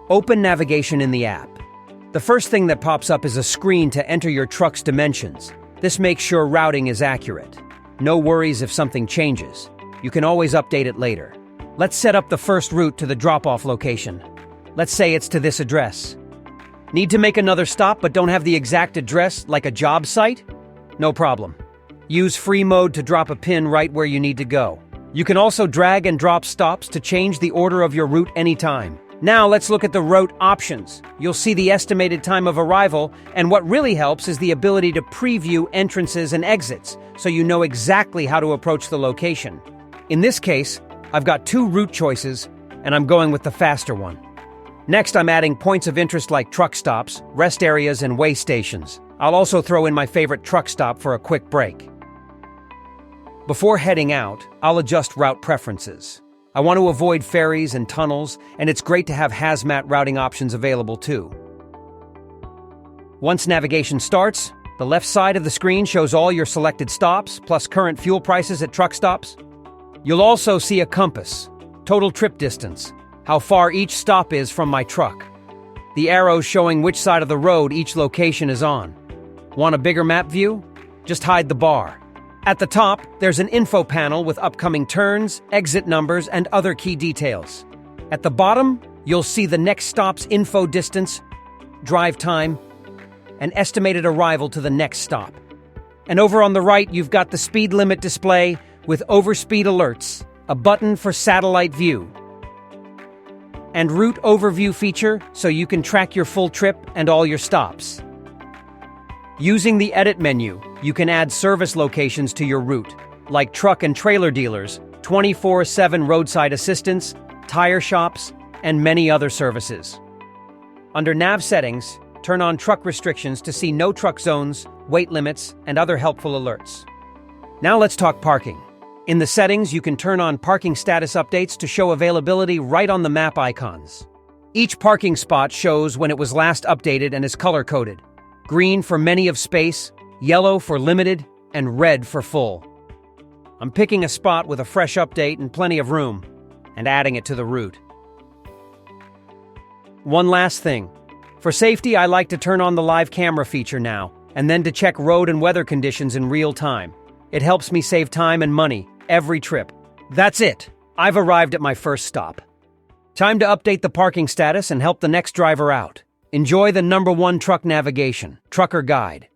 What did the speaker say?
Open navigation in the app. The first thing that pops up is a screen to enter your truck's dimensions. This makes sure routing is accurate. No worries if something changes. You can always update it later. Let's set up the first route to the drop-off location. Let's say it's to this address. Need to make another stop but don't have the exact address, like a job site? No problem. Use free mode to drop a pin right where you need to go. You can also drag and drop stops to change the order of your route anytime. Now let's look at the route options. You'll see the estimated time of arrival, and what really helps is the ability to preview entrances and exits, so you know exactly how to approach the location. In this case, I've got 2 route choices, and I'm going with the faster one. Next, I'm adding points of interest like truck stops, rest areas, and way stations. I'll also throw in my favorite truck stop for a quick break. Before heading out, I'll adjust route preferences. I want to avoid ferries and tunnels, and it's great to have hazmat routing options available too. Once navigation starts, the left side of the screen shows all your selected stops, plus current fuel prices at truck stops. You'll also see a compass, total trip distance, how far each stop is from my truck. The arrows showing which side of the road each location is on. Want a bigger map view? Just hide the bar. At the top, there's an info panel with upcoming turns, exit numbers, and other key details. At the bottom, you'll see the next stop's info distance, drive time, and estimated arrival to the next stop. And over on the right, you've got the speed limit display with overspeed alerts, a button for satellite view, and route overview feature so you can track your full trip and all your stops. Using the edit menu, you can add service locations to your route, like truck and trailer dealers, 24/7 roadside assistance, tire shops, and many other services. Under nav settings, turn on truck restrictions to see no truck zones, weight limits, and other helpful alerts. Now let's talk parking. In the settings, you can turn on parking status updates to show availability right on the map icons. Each parking spot shows when it was last updated and is color-coded. Green for many of space, yellow for limited, and red for full. I'm picking a spot with a fresh update and plenty of room, and adding it to the route. One last thing. For safety, I like to turn on the live camera feature now, and then to check road and weather conditions in real time. It helps me save time and money every trip. That's it. I've arrived at my first stop. Time to update the parking status and help the next driver out. Enjoy the #1 truck navigation, Trucker Guide.